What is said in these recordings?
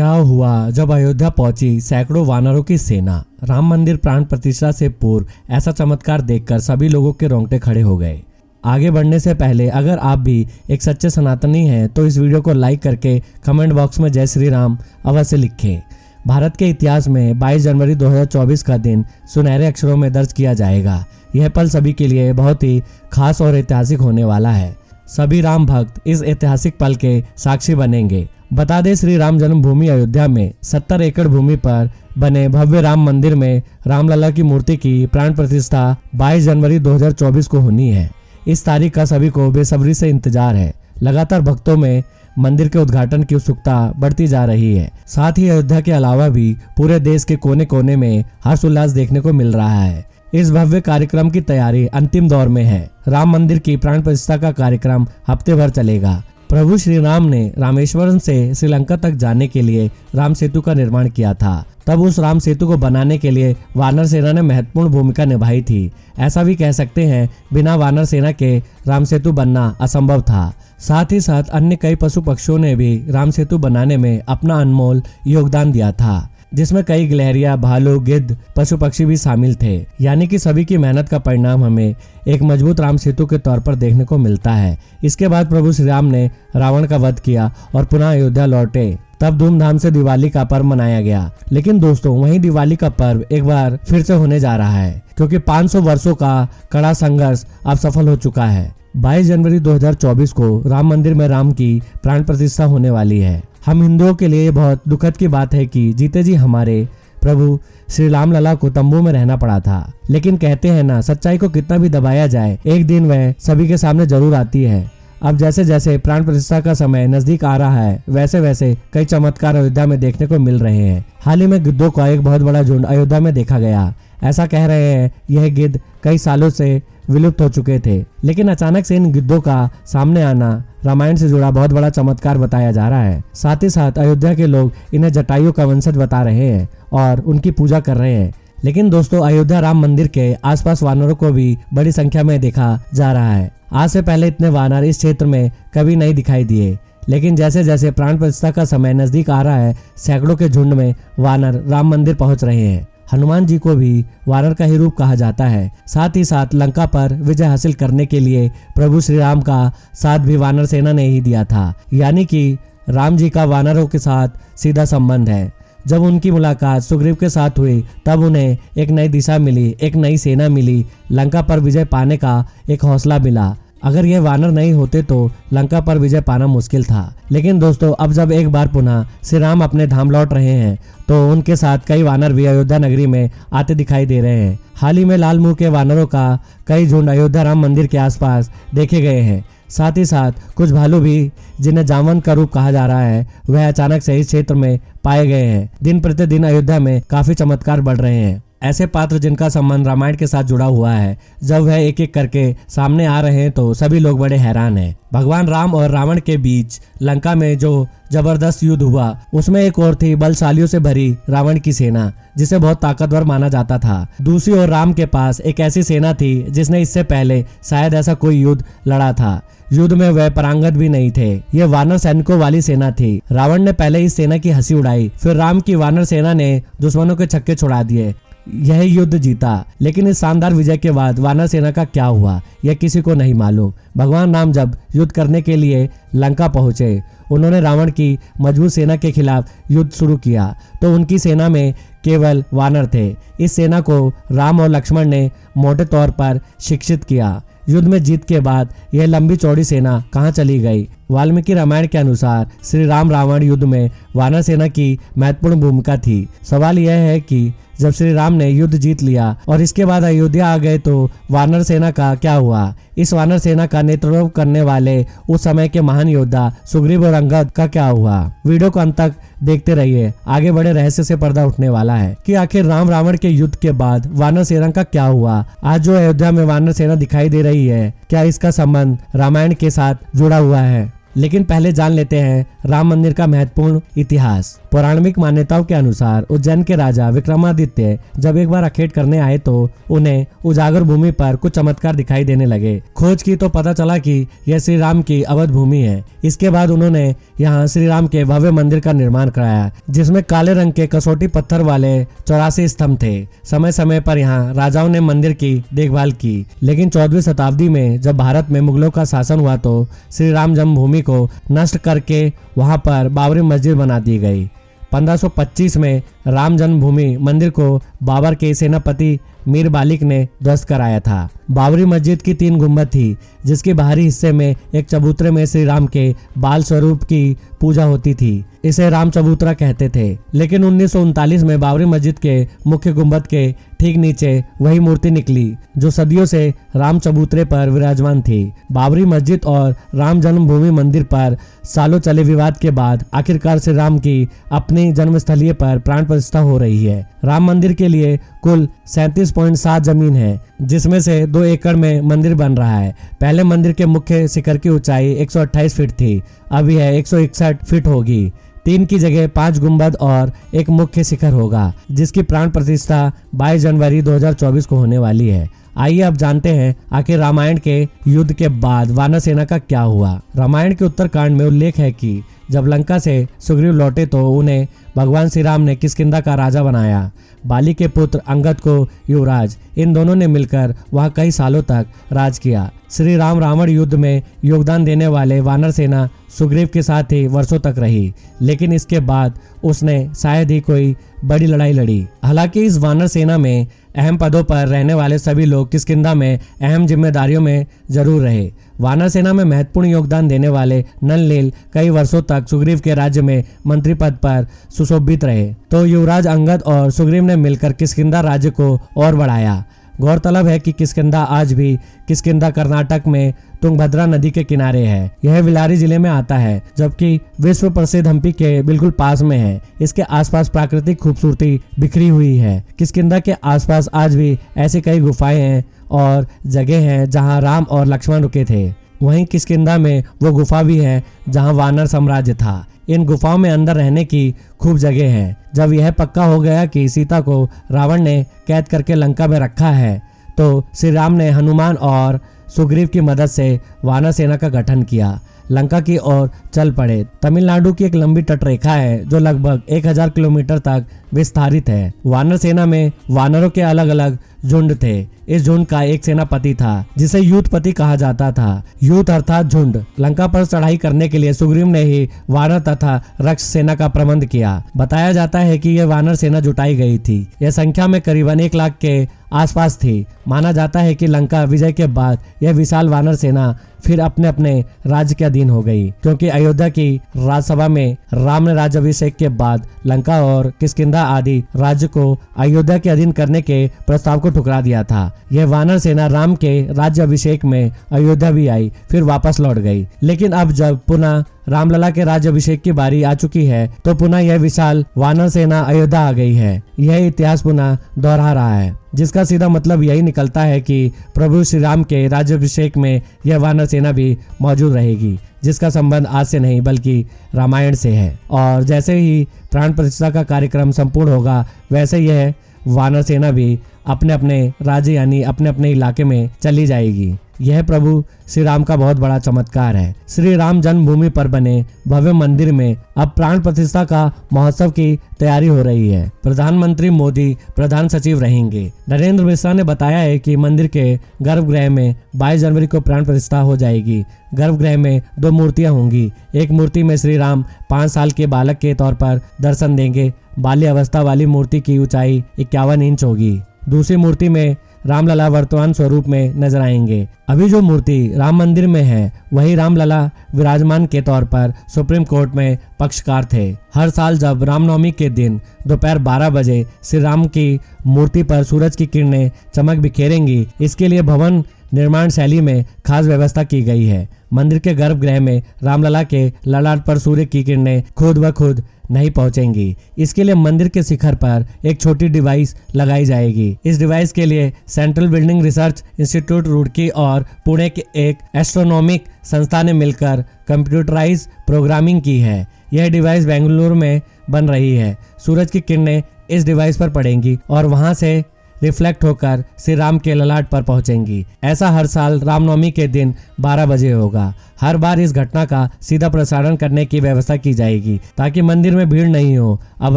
क्या हुआ जब अयोध्या पहुंची सैकड़ों वानरों की सेना। राम मंदिर प्राण प्रतिष्ठा से पूर्व ऐसा चमत्कार देखकर सभी लोगों के रोंगटे खड़े हो गए। आगे बढ़ने से पहले अगर आप भी एक सच्चे सनातनी हैं तो इस वीडियो को लाइक करके कमेंट बॉक्स में जय श्री राम अवश्य लिखें। भारत के इतिहास में 22 जनवरी 2024 का दिन सुनहरे अक्षरों में दर्ज किया जाएगा। यह पल सभी के लिए बहुत ही खास और ऐतिहासिक होने वाला है। सभी राम भक्त इस ऐतिहासिक पल के साक्षी बनेंगे। बता दें, श्री राम जन्मभूमि अयोध्या में 70 एकड़ भूमि पर बने भव्य राम मंदिर में रामलला की मूर्ति की प्राण प्रतिष्ठा 22 जनवरी 2024 को होनी है। इस तारीख का सभी को बेसब्री से इंतजार है। लगातार भक्तों में मंदिर के उद्घाटन की उत्सुकता बढ़ती जा रही है। साथ ही अयोध्या के अलावा भी पूरे देश के कोने कोने में हर्षोल्लास देखने को मिल रहा है। इस भव्य कार्यक्रम की तैयारी अंतिम दौर में है। राम मंदिर की प्राण प्रतिष्ठा का कार्यक्रम हफ्ते भर चलेगा। प्रभु श्री राम ने रामेश्वरम से श्रीलंका तक जाने के लिए राम सेतु का निर्माण किया था। तब उस राम सेतु को बनाने के लिए वानर सेना ने महत्वपूर्ण भूमिका निभाई थी। ऐसा भी कह सकते हैं, बिना वानर सेना के राम सेतु बनना असंभव था। साथ ही साथ अन्य कई पशु पक्षियों ने भी राम सेतु बनाने में अपना अनमोल योगदान दिया था, जिसमें कई गिलहरियां, भालू, गिद्ध, पशु पक्षी भी शामिल थे। यानी कि सभी की मेहनत का परिणाम हमें एक मजबूत राम सेतु के तौर पर देखने को मिलता है। इसके बाद प्रभु श्री राम ने रावण का वध किया और पुनः अयोध्या लौटे। तब धूमधाम से दिवाली का पर्व मनाया गया। लेकिन दोस्तों, वहीं दिवाली का पर्व एक बार फिर से होने जा रहा है, क्योंकि 500 वर्षों का कड़ा संघर्ष अब सफल हो चुका है। 22 जनवरी 2024 को राम मंदिर में राम की प्राण प्रतिष्ठा होने वाली है। हम हिंदुओं के लिए बहुत दुखद की बात है कि जीते जी हमारे प्रभु श्री राम लला को तंबू में रहना पड़ा था। लेकिन कहते हैं ना, सच्चाई को कितना भी दबाया जाए, एक दिन वह सभी के सामने जरूर आती है। अब जैसे जैसे प्राण प्रतिष्ठा का समय नजदीक आ रहा है, वैसे वैसे कई चमत्कार अयोध्या में देखने को मिल रहे हैं। हाल ही में गिद्धों का एक बहुत बड़ा झुंड अयोध्या में देखा गया। ऐसा कह रहे हैं यह गिद्ध कई सालों से विलुप्त हो चुके थे, लेकिन अचानक से इन गिद्धों का सामने आना रामायण से जुड़ा बहुत बड़ा चमत्कार बताया जा रहा है। साथ ही साथ अयोध्या के लोग इन्हें जटायुओं का वंशज बता रहे हैं और उनकी पूजा कर रहे हैं। लेकिन दोस्तों, अयोध्या राम मंदिर के आसपास वानरों को भी बड़ी संख्या में देखा जा रहा है। आज से पहले इतने वानर इस क्षेत्र में कभी नहीं दिखाई दिए, लेकिन जैसे जैसे प्राण प्रतिष्ठा का समय नजदीक आ रहा है, सैकड़ों के झुंड में वानर राम मंदिर पहुंच रहे हैं। हनुमान जी को भी वानर का ही रूप कहा जाता है। साथ ही साथ लंका पर विजय हासिल करने के लिए प्रभु श्री राम का साथ भी वानर सेना ने ही दिया था। यानी कि राम जी का वानरों के साथ सीधा संबंध है। जब उनकी मुलाकात सुग्रीव के साथ हुई, तब उन्हें एक नई दिशा मिली, एक नई सेना मिली, लंका पर विजय पाने का एक हौसला मिला। अगर ये वानर नहीं होते तो लंका पर विजय पाना मुश्किल था। लेकिन दोस्तों, अब जब एक बार पुनः श्री राम अपने धाम लौट रहे हैं, तो उनके साथ कई वानर भी अयोध्या नगरी में आते दिखाई दे रहे हैं। हाल ही में लाल मुंह के वानरों का कई झुंड अयोध्या राम मंदिर के आसपास देखे गए हैं। साथ ही साथ कुछ भालू भी, जिन्हें जामवन का रूप कहा जा रहा है, वह अचानक से इस क्षेत्र में पाए गए हैं। दिन प्रतिदिन अयोध्या में काफी चमत्कार बढ़ रहे हैं। ऐसे पात्र जिनका संबंध रामायण के साथ जुड़ा हुआ है, जब वह एक एक करके सामने आ रहे हैं तो सभी लोग बड़े हैरान हैं। भगवान राम और रावण के बीच लंका में जो जबरदस्त युद्ध हुआ, उसमें एक और थी बलशालियों से भरी रावण की सेना, जिसे बहुत ताकतवर माना जाता था। दूसरी ओर राम के पास एक ऐसी सेना थी जिसने इससे पहले शायद ऐसा कोई युद्ध लड़ा था। युद्ध में वह परांगत भी नहीं थे। यह वानर सैनिकों वाली सेना थी। रावण ने पहले इस सेना की हंसी उड़ाई, फिर राम की वानर सेना ने दुश्मनों के छक्के छुड़ा दिए। यह युद्ध जीता। लेकिन इस शानदार विजय के बाद वानर सेना का क्या हुआ, यह किसी को नहीं मालूम। भगवान राम जब युद्ध करने के लिए लंका पहुंचे, उन्होंने रावण की मजबूत सेना के खिलाफ युद्ध शुरू किया, तो उनकी सेना में केवल वानर थे। इस सेना को राम और लक्ष्मण ने मोटे तौर पर शिक्षित किया। युद्ध में जीत के बाद यह लंबी चौड़ी सेना कहां चली गई? वाल्मीकि रामायण के अनुसार श्री राम रावण युद्ध में वानर सेना की महत्वपूर्ण भूमिका थी। सवाल यह है कि जब श्री राम ने युद्ध जीत लिया और इसके बाद अयोध्या आ गए, तो वानर सेना का क्या हुआ? इस वानर सेना का नेतृत्व करने वाले उस समय के महान योद्धा सुग्रीव और अंगद का क्या हुआ? वीडियो को अंत तक देखते रहिए। आगे बड़े रहस्य से पर्दा उठने वाला है कि आखिर राम रावण के युद्ध के बाद वानर सेना का क्या हुआ। आज जो अयोध्या में वानर सेना दिखाई दे रही है, क्या इसका संबंध रामायण के साथ जुड़ा हुआ है? लेकिन पहले जान लेते हैं राम मंदिर का महत्वपूर्ण इतिहास। पौराणिक मान्यताओं के अनुसार उज्जैन के राजा विक्रमादित्य जब एक बार अखेट करने आए तो उन्हें उजागर भूमि पर कुछ चमत्कार दिखाई देने लगे। खोज की तो पता चला कि यह श्री राम की अवध भूमि है। इसके बाद उन्होंने यहाँ श्री राम के भव्य मंदिर का निर्माण कराया, जिसमें काले रंग के कसौटी पत्थर वाले 84 स्तंभ थे। समय समय पर यहाँ राजाओं ने मंदिर की देखभाल की, लेकिन 14वीं शताब्दी में जब भारत में मुगलों का शासन हुआ तो श्री राम जन्मभूमि को नष्ट करके वहां पर बाबरी मस्जिद बना दी गई। 1525 में राम जन्मभूमि मंदिर को बाबर के सेनापति मीर बालिक ने ध्वस्त कराया था। बाबरी मस्जिद की 3 गुंबद थी, जिसके बाहरी हिस्से में एक चबूतरे में श्री राम के बाल स्वरूप की पूजा होती थी। इसे राम चबूतरा कहते थे। लेकिन 1939 में बाबरी मस्जिद के मुख्य गुंबद के ठीक नीचे वही मूर्ति निकली जो सदियों से राम चबूतरे पर विराजमान थी। बाबरी मस्जिद और राम जन्मभूमि मंदिर पर सालों चले विवाद के बाद आखिरकार श्री राम की अपनी जन्मस्थलीय पर प्राण प्रतिष्ठा हो रही है। राम मंदिर के लिए कुल 37.7 जमीन है, जिसमें से 2 एकड़ में मंदिर बन रहा है। पहले मंदिर के मुख्य शिखर की ऊंचाई 128 फीट थी, अब यह 161 फीट होगी। 3 की जगह 5 गुंबद और एक मुख्य शिखर होगा, जिसकी प्राण प्रतिष्ठा 22 जनवरी 2024 को होने वाली है। आइए अब जानते हैं आखिर रामायण के युद्ध के बाद वानर सेना का क्या हुआ। रामायण के उत्तरकांड में उल्लेख है कि जब लंका से सुग्रीव लौटे तो उन्हें भगवान श्री राम ने किष्किंधा का राजा बनाया। बाली के पुत्र अंगद को युवराज। इन दोनों ने मिलकर वहां कई सालों तक राज किया। श्री राम रावण युद्ध में योगदान देने वाले वानर सेना सुग्रीव के साथ ही वर्षों तक रही, लेकिन इसके बाद उसने शायद ही कोई बड़ी लड़ाई लड़ी। हालांकि इस वानर सेना में अहम पदों पर रहने वाले सभी लोग किष्किंधा में अहम जिम्मेदारियों में जरूर रहे। वानर सेना में महत्वपूर्ण योगदान देने वाले नल-नील कई वर्षों तक सुग्रीव के राज्य में मंत्री पद पर सुशोभित रहे, तो युवराज अंगद और सुग्रीव ने मिलकर किष्किंधा राज्य को और बढ़ाया। गौरतलब है कि किष्किंधा आज भी किष्किंधा कर्नाटक में तुंगभद्रा नदी के किनारे है। यह विलारी जिले में आता है, जबकि विश्व प्रसिद्ध हम्पी के बिल्कुल पास में है। इसके आसपास प्राकृतिक खूबसूरती बिखरी हुई है। किष्किंधा के आसपास आज भी ऐसी कई गुफाएं हैं और जगह हैं जहां राम और लक्ष्मण रुके थे। वहीं किष्किंधा में वो गुफा भी है जहां वानर साम्राज्य था। इन गुफाओं में अंदर रहने की खूब जगह है। जब यह पक्का हो गया कि सीता को रावण ने कैद करके लंका में रखा है, तो श्री राम ने हनुमान और सुग्रीव की मदद से वानर सेना का गठन किया। लंका की ओर चल पड़े। तमिलनाडु की एक लंबी तटरेखा है जो लगभग 1000 किलोमीटर तक विस्तारित है। वानर सेना में वानरों के अलग अलग झुंड थे। इस झुंड का एक सेनापति था जिसे यूथपति कहा जाता था। यूथ अर्थात झुंड। लंका पर चढ़ाई करने के लिए सुग्रीव ने ही वानर तथा रक्ष सेना का प्रबंध किया। बताया जाता है कि यह वानर सेना जुटाई गई थी। यह संख्या में करीबन 1 लाख के आसपास थी। माना जाता है कि लंका विजय के बाद यह विशाल वानर सेना फिर अपने अपने राज्य के अधीन हो गई, क्योंकि अयोध्या की राज्यसभा में राम ने राज्याभिषेक के बाद लंका और किष्किंधा आदि राज्य को अयोध्या के अधीन करने के प्रस्ताव को ठुकरा दिया था। यह वानर सेना राम के राज्याभिषेक में अयोध्या भी आई, फिर वापस लौट गई। लेकिन अब जब पुनः रामलला के राज्याभिषेक की बारी आ चुकी है, तो पुनः यह विशाल वानर सेना अयोध्या आ गई है। यह इतिहास पुनः दोहरा रहा है, जिसका सीधा मतलब यही निकलता है कि प्रभु श्री राम के राज्याभिषेक में यह वानर सेना भी मौजूद रहेगी, जिसका संबंध आज से नहीं बल्कि रामायण से है। और जैसे ही प्राण प्रतिष्ठा का कार्यक्रम संपूर्ण होगा, वैसे यह वानर सेना भी अपने अपने राज्य यानी अपने अपने इलाके में चली जाएगी। यह प्रभु श्री राम का बहुत बड़ा चमत्कार है। श्री राम जन्मभूमि पर बने भव्य मंदिर में अब प्राण प्रतिष्ठा का महोत्सव की तैयारी हो रही है। प्रधानमंत्री मोदी प्रधान सचिव रहेंगे। नरेंद्र मिश्रा ने बताया है कि मंदिर के गर्भगृह में 22 जनवरी को प्राण प्रतिष्ठा हो जाएगी। गर्भगृह में 2 मूर्तियां होंगी। एक मूर्ति में श्री राम 5 साल के बालक के तौर पर दर्शन देंगे। बाल्य अवस्था वाली मूर्ति की ऊंचाई 51 इंच होगी। दूसरी मूर्ति में रामलला वर्तमान स्वरूप में नजर आएंगे। अभी जो मूर्ति राम मंदिर में है, वही रामलला विराजमान के तौर पर सुप्रीम कोर्ट में पक्षकार थे। हर साल जब रामनवमी के दिन दोपहर 12 बजे श्री राम की मूर्ति पर सूरज की किरणें चमक बिखेरेंगी, इसके लिए भवन निर्माण शैली में खास व्यवस्था की गई है। मंदिर के गर्भगृह में रामलला के ललाट पर सूर्य की किरणें खुद ब खुद नहीं पहुंचेंगी। इसके लिए मंदिर के शिखर पर एक छोटी डिवाइस लगाई जाएगी। इस डिवाइस के लिए central building research institute Roorkee और पुणे के एक एस्ट्रोनॉमिक संस्था ने मिलकर कंप्यूटराइज प्रोग्रामिंग की है। यह डिवाइस बेंगलुरु में बन रही है। सूरज की किरणें इस डिवाइस पर पड़ेंगी और वहां से रिफ्लेक्ट होकर श्री राम के ललाट पर पहुंचेंगी। ऐसा हर साल रामनवमी के दिन 12 बजे होगा। हर बार इस घटना का सीधा प्रसारण करने की व्यवस्था की जाएगी ताकि मंदिर में भीड़ नहीं हो। अब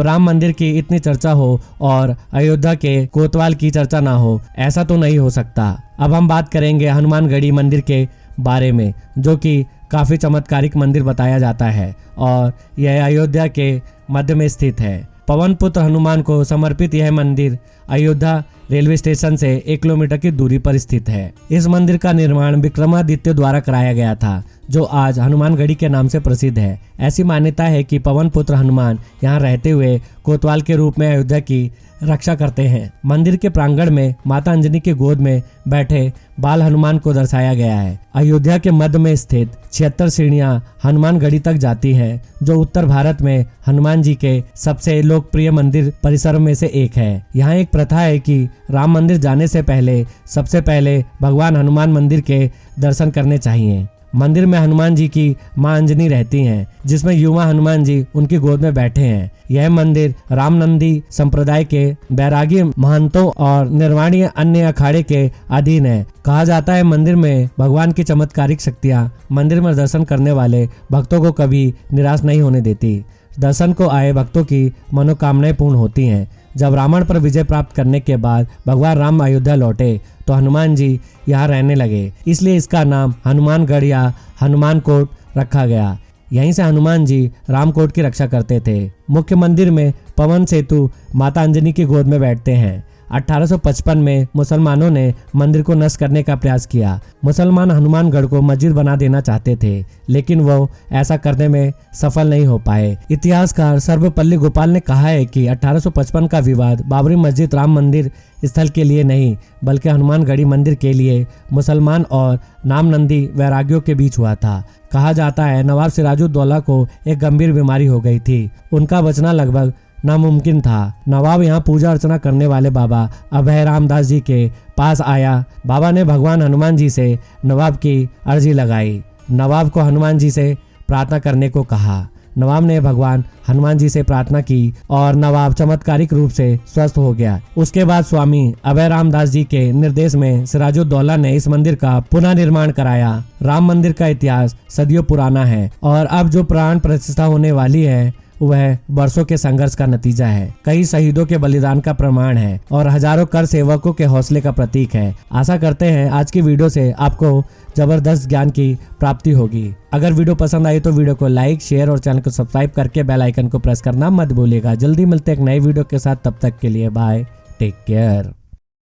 राम मंदिर की इतनी चर्चा हो और अयोध्या के कोतवाल की चर्चा ना हो, ऐसा तो नहीं हो सकता। अब हम बात करेंगे हनुमानगढ़ी मंदिर के बारे में, जो कि काफी चमत्कारिक मंदिर बताया जाता है और यह अयोध्या के मध्य में स्थित है। पवन पुत्र हनुमान को समर्पित यह मंदिर अयोध्या रेलवे स्टेशन से 1 किलोमीटर की दूरी पर स्थित है। इस मंदिर का निर्माण विक्रमादित्य द्वारा कराया गया था, जो आज हनुमानगढ़ी के नाम से प्रसिद्ध है। ऐसी मान्यता है कि पवन पुत्र हनुमान यहाँ रहते हुए कोतवाल के रूप में अयोध्या की रक्षा करते हैं। मंदिर के प्रांगण में माता अंजनी के गोद में बैठे बाल हनुमान को दर्शाया गया है। अयोध्या के मध्य में स्थित 76 सीढ़ियां हनुमानगढ़ी तक जाती हैं, जो उत्तर भारत में हनुमान जी के सबसे लोकप्रिय मंदिर परिसर में से एक है। यहाँ एक प्रथा है कि राम मंदिर जाने से पहले सबसे पहले भगवान हनुमान मंदिर के दर्शन करने चाहिए। मंदिर में हनुमान जी की मां अंजनी रहती हैं, जिसमें युवा हनुमान जी उनकी गोद में बैठे हैं। यह मंदिर रामनंदी संप्रदाय के बैरागी महंतों और निर्वाणीय अन्य अखाड़े के अधीन है। कहा जाता है मंदिर में भगवान की चमत्कारिक शक्तियां मंदिर में दर्शन करने वाले भक्तों को कभी निराश नहीं होने देती। दर्शन को आए भक्तों की मनोकामनाएं पूर्ण होती हैं। जब रावण पर विजय प्राप्त करने के बाद भगवान राम अयोध्या लौटे तो हनुमान जी यहाँ रहने लगे, इसलिए इसका नाम हनुमानगढ़ या हनुमानकोट रखा गया। यहीं से हनुमान जी रामकोट की रक्षा करते थे। मुख्य मंदिर में पवन सेतु माता अंजनी की गोद में बैठते हैं। 1855 में मुसलमानों ने मंदिर को नष्ट करने का प्रयास किया। मुसलमान हनुमानगढ़ को मस्जिद बना देना चाहते थे, लेकिन वो ऐसा करने में सफल नहीं हो पाए। इतिहासकार सर्वपल्ली गोपाल ने कहा है कि 1855 का विवाद बाबरी मस्जिद राम मंदिर स्थल के लिए नहीं, बल्कि हनुमानगढ़ी मंदिर के लिए मुसलमान और नामनंदी वैरागियों के बीच हुआ था। कहा जाता है नवाब सिराजुद्दौला को एक गंभीर बीमारी हो गई थी। उनका बचना लगभग नामुमकिन था। नवाब यहाँ पूजा अर्चना करने वाले बाबा अभय रामदास जी के पास आया। बाबा ने भगवान हनुमान जी से नवाब की अर्जी लगाई। नवाब को हनुमान जी से प्रार्थना करने को कहा। नवाब ने भगवान हनुमान जी से प्रार्थना की और नवाब चमत्कारिक रूप से स्वस्थ हो गया। उसके बाद स्वामी अभय रामदास जी के निर्देश में सिराजुद्दौला ने इस मंदिर का पुनः निर्माण कराया। राम मंदिर का इतिहास सदियों पुराना है और अब जो प्राण प्रतिष्ठा होने वाली है वह वर्षों के संघर्ष का नतीजा है, कई शहीदों के बलिदान का प्रमाण है और हजारों कर सेवकों के हौसले का प्रतीक है। आशा करते हैं आज की वीडियो से आपको जबरदस्त ज्ञान की प्राप्ति होगी। अगर वीडियो पसंद आई तो वीडियो को लाइक, शेयर और चैनल को सब्सक्राइब करके बेल आइकन को प्रेस करना मत भूलिएगा। जल्दी मिलते हैं एक नई वीडियो के साथ, तब तक के लिए बाय, टेक केयर।